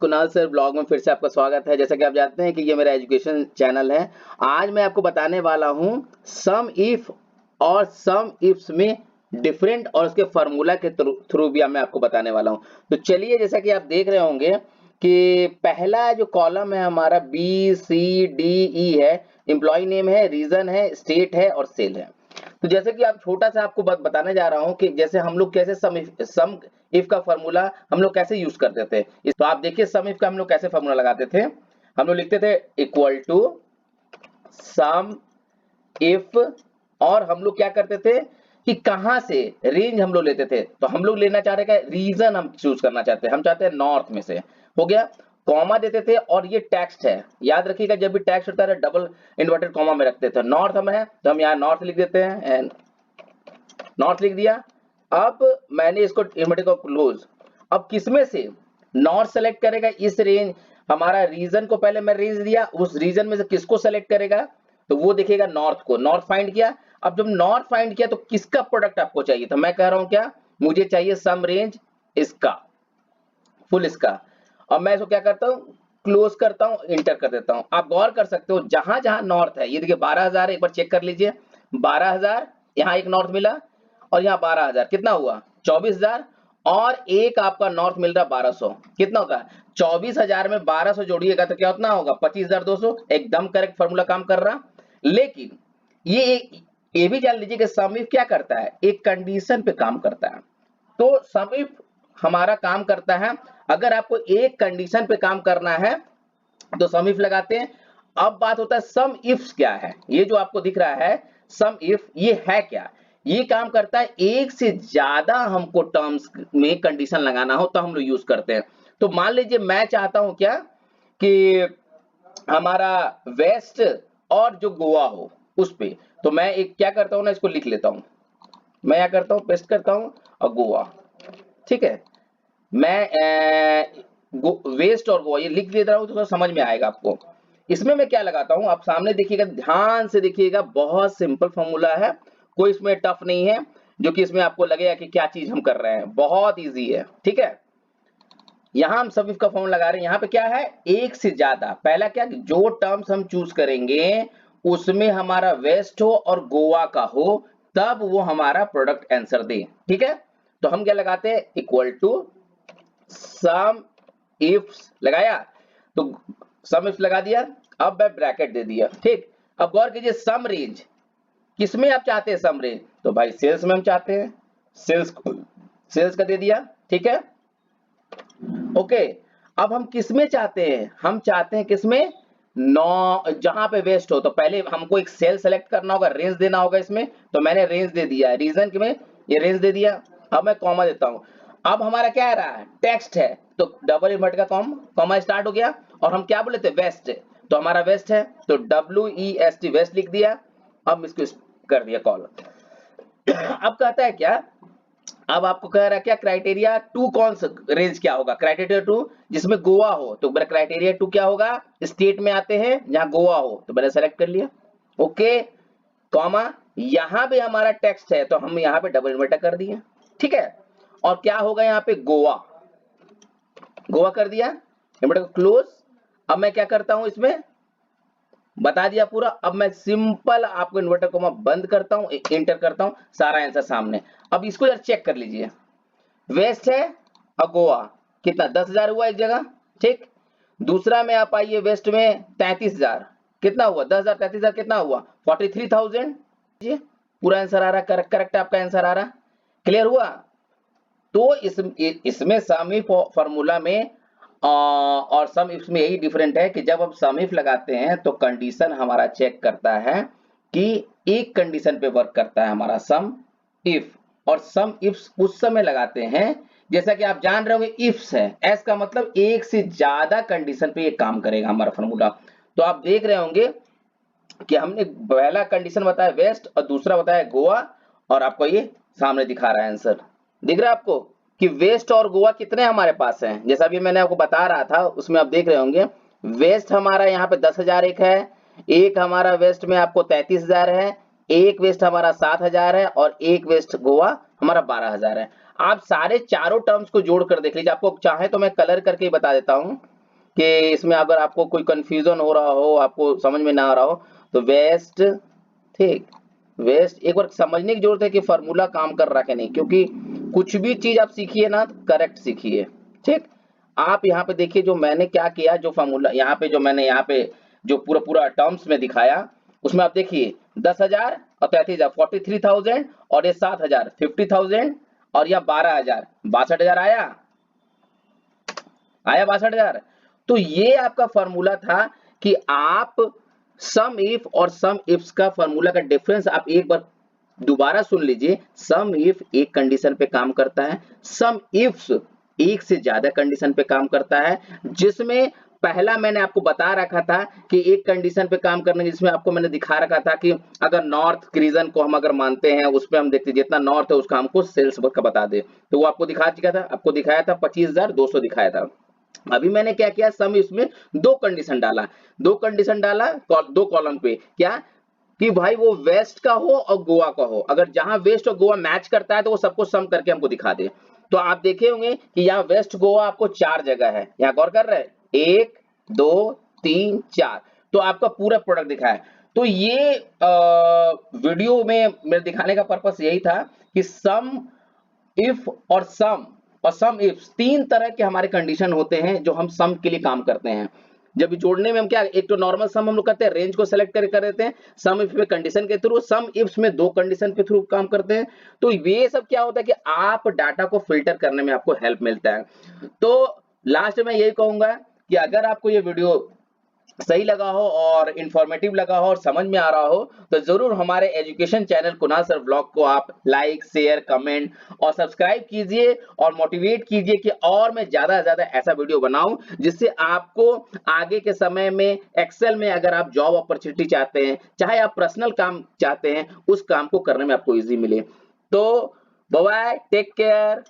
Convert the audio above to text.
Kunal sir blog में फिर से आपका स्वागत है। जैसा कि आप जानते हैं कि ये मेरा एजुकेशन चैनल है। आज मैं आपको बताने वाला हूँ सम इफ और सम इफ्स में डिफरेंट और उसके फार्मूला के थ्रू भी मैं आपको बताने वाला हूँ। तो चलिए, जैसा कि आप देख रहे होंगे कि पहला जो कॉलम है हमारा BCDE है, एम्प्लॉय नेम है, रीजन है, स्टेट है और सेल है। तो जैसे कि आप छोटा सा आपको बताने जा रहा हूं कि जैसे हम लोग कैसे सम इफ का फार्मूला हम लोग कैसे यूज करते थे। तो आप देखिए सम इफ का हम लोग कैसे फार्मूला लगाते थे। हम लोग लिखते थे इक्वल टू सम इफ, और हम लोग क्या करते थे कि कहां से रेंज हम लोग लेते थे। तो हम लोग लेना चाह रहे हैं रीजन, हम चूज करना चाहते हैं, हम चाहते हैं नॉर्थ में से, हो गया। कॉमा देते थे और ये टेक्स्ट है, याद रखिएगा जब भी टेक्स्ट होता है डबल इन्वर्टेड कॉमा में रखते थे। नॉर्थ हम है तो हम यहाँ नॉर्थ लिख देते हैं, एंड नॉर्थ लिख दिया। अब मैंने इसको इन्वर्टेड को क्लोज। अब किसमें से नॉर्थ सेलेक्ट करेगा, इस रेंज हमारा रीजन को पहले मैं रेंज दिया, उस रीजन में से किसको सेलेक्ट करेगा तो वो देखिएगा नॉर्थ को। नॉर्थ फाइंड किया। अब जब नॉर्थ फाइंड किया तो किसका प्रोडक्ट आपको चाहिए था, मैं कह रहा हूं क्या, मुझे चाहिए सम रेंज इसका, फुल इसका। अब मैं इसको क्या करता हूं, क्लोज करता हूं, इंटर कर देता हूं। आप गौर कर सकते हो जहां जहां नॉर्थ है, ये देखिए 12,000, एक बार चेक कर लीजिए 12,000, यहाँ एक नॉर्थ मिला और यहाँ 12,000, कितना हुआ 24,000, और एक आपका नॉर्थ मिल रहा 1200, कितना होता है 24,000 में 1200 जोड़िएगा तो क्या उतना होगा 25,200। एकदम करेक्ट फॉर्मूला काम कर रहा। लेकिन ये भी जान लीजिए कि सम इफ क्या करता है, एक कंडीशन पे काम करता है। तो सम इफ हमारा काम करता है, अगर आपको एक कंडीशन पे काम करना है तो सम इफ लगाते हैं। अब बात होता है सम इफ्स क्या है। ये जो आपको दिख रहा है सम इफ, ये है क्या, ये काम करता है एक से ज्यादा हमको टर्म्स में कंडीशन लगाना हो तो हम लोग यूज करते हैं। तो मान लीजिए मैं चाहता हूं क्या कि हमारा वेस्ट और जो गोवा हो उस पे, तो मैं एक क्या करता हूं ना, इसको लिख लेता हूं, मैं क्या करता हूं पेस्ट करता हूं और गोवा, ठीक है। मैं वेस्ट और गोवा ये लिख दे रहा हूं तो समझ में आएगा आपको। इसमें मैं क्या लगाता हूं, आप सामने देखिएगा, ध्यान से देखिएगा, बहुत सिंपल फॉर्मूला है, कोई इसमें टफ नहीं है जो कि इसमें आपको लगेगा कि क्या चीज हम कर रहे हैं, बहुत इजी है, ठीक है। यहां हम सब इसका फॉर्मूला लगा रहे हैं। यहां पे क्या है, एक से ज्यादा, पहला क्या, जो टर्म्स हम चूज करेंगे उसमें हमारा वेस्ट हो और गोवा का हो, तब वो हमारा प्रोडक्ट आंसर दे, ठीक है। तो हम क्या लगाते हैं, इक्वल टू सम इफ्स लगाया, तो सम इफ्स लगा दिया, अब मैं ब्रैकेट दे दिया, ठीक। अब गौर कीजिए सम रेंज किसमें आप चाहते हैं, सम रेंज तो भाई सेल्स में हम चाहते हैं, सेल्स का दे दिया, ठीक है, ओके। अब हम किसमें चाहते हैं, हम चाहते हैं किसमें, नौ जहां पे वेस्ट हो, तो पहले हमको एक सेल सेलेक्ट करना होगा, रेंज देना होगा इसमें, तो मैंने रेंज दे दिया, रीजन में ये रेंज दे दिया। अब मैं कॉमा देता हूं। अब हमारा क्या आ रहा है, टेक्स्ट है, तो डबल इन्वर्ट का कॉमा स्टार्ट हो गया, और हम क्या बोले थे, वेस्ट, तो हमारा वेस्ट है तो WEST वेस्ट लिख दिया। अब इसको कर दिया कॉल। अब कहता है क्या, अब आपको कह रहा है क्या, क्राइटेरिया टू कौन सा रेंज क्या होगा, क्राइटेरिया टू जिसमें गोवा हो, तो मेरा क्राइटेरिया टू क्या होगा, स्टेट में आते हैं जहां गोवा हो, तो मैंने सेलेक्ट कर लिया, ओके, कॉमा, यहां भी हमारा टेक्स्ट है तो हम यहां पे डबल इन्वर्टर कर दिए, ठीक है। और क्या होगा यहाँ पे, गोवा, गोवा कर दिया, इन्वर्टर क्लोज। अब मैं क्या करता हूं, इसमें बता दिया पूरा। अब मैं सिंपल आपको इन्वर्टर को मैं बंद करता हूं, इंटर करता हूं, सारा आंसर सामने। अब इसको यार चेक कर लीजिए, वेस्ट है और गोवा, कितना 10,000 हुआ एक जगह, ठीक। दूसरा में आप आइए, वेस्ट में 33,000, कितना हुआ 10,000 33,000 कितना हुआ 43,000। ये पूरा आंसर आ रहा, करेक्ट आपका आंसर आ रहा, क्लियर हुआ। तो इसमें सम इफ फॉर्मूला में और सम इफ में यही डिफरेंट है कि जब हम सम इफ लगाते हैं तो कंडीशन हमारा चेक करता है कि एक कंडीशन पे वर्क करता है हमारा सम इफ, और सम इफ उस समय लगाते हैं जैसा कि आप जान रहे होंगे इफ्स है, एस का मतलब एक से ज्यादा कंडीशन पे ये काम करेगा हमारा फॉर्मूला। तो आप देख रहे होंगे कि हमने पहला कंडीशन बताया वेस्ट और दूसरा बताया गोवा, और आपको ये सामने दिखा रहा है आंसर, दिख रहा है आपको कि वेस्ट और गोवा कितने हमारे पास हैं। जैसा भी मैंने आपको बता रहा था उसमें आप देख रहे होंगे, वेस्ट हमारा यहाँ पे 10,000 एक हमारा वेस्ट में आपको 33,000 है, एक वेस्ट हमारा 7,000 है, और एक वेस्ट गोवा हमारा 12,000 है। आप सारे चारों टर्म्स को जोड़ कर देख लीजिए, आपको चाहे तो मैं कलर करके बता देता हूं, कि इसमें अगर आपको कोई कंफ्यूजन हो रहा हो, आपको समझ में ना आ रहा हो, तो वेस्ट, ठीक, वेस्ट एक बार समझने की जरूरत है कि फार्मूला काम कर रहा है कि नहीं, क्योंकि कुछ भी चीज आप सीखिए ना करेक्ट सीखिए, ठीक। आप यहाँ पे देखिए जो मैंने क्या किया, जो फार्मूला यहाँ पे जो मैंने यहाँ पे जो पूरा पूरा टर्म्स में दिखाया, उसमें आप देखिए 10,000 और 33,000 43,000 और ये 7,000 50,000 और यह 12,000 62,000 आया 62,000। तो ये आपका फॉर्मूला था कि आप सम इफ और सम इफ्स का फॉर्मूला का डिफरेंस आप एक बार दोबारा सुन लीजिए। सम इफ एक कंडीशन पे काम करता है, सम इफ्स एक से ज्यादा कंडीशन पे काम करता है, जिसमें पहला मैंने आपको बता रखा था कि एक कंडीशन पे काम करने, जिसमें आपको मैंने दिखा रखा था कि अगर नॉर्थ रीजन को हम अगर मानते हैं, उस पर हम देखते जितना नॉर्थ है उसका हमको सेल्स का बता दे, तो वो आपको दिखा चुका था, आपको दिखाया था 25,200 दिखाया था। अभी मैंने क्या किया, सम इसमें दो कंडीशन डाला, दो कॉलम पे, क्या कि भाई वो वेस्ट का हो और गोवा का हो, अगर जहां वेस्ट और गोवा मैच करता है तो वो सबको सम करके हमको दिखा दे। तो आप देखे होंगे कि यहाँ वेस्ट गोवा आपको 4 जगह है, यहाँ गौर कर रहे हैं, 1 2 3 4, तो आपका पूरा प्रोडक्ट दिखा है। तो ये वीडियो में मेरे दिखाने का पर्पस यही था कि सम इफ और सम इफ तीन तरह के हमारे कंडीशन होते हैं जो हम सम के लिए काम करते हैं। जब जोड़ने में हम क्या, एक तो नॉर्मल सम हम लोग करते हैं, रेंज को सेलेक्ट करके कर देते हैं, सम इफ में कंडीशन के थ्रू, सम इफ्स में दो कंडीशन के थ्रू काम करते हैं। तो ये सब क्या होता है कि आप डाटा को फिल्टर करने में आपको हेल्प मिलता है। तो लास्ट में यही कहूंगा कि अगर आपको ये वीडियो सही लगा हो और इंफॉर्मेटिव लगा हो और समझ में आ रहा हो, तो जरूर हमारे education channel Kunal sir blog को आप लाइक शेयर कमेंट और सब्सक्राइब कीजिए और मोटिवेट कीजिए कि और मैं ज्यादा से ज्यादा ऐसा वीडियो बनाऊं जिससे आपको आगे के समय में एक्सेल में अगर आप जॉब अपॉर्चुनिटी चाहते हैं, चाहे आप पर्सनल काम चाहते हैं, उस काम को करने में आपको इजी मिले। तो बाय बाय, टेक केयर।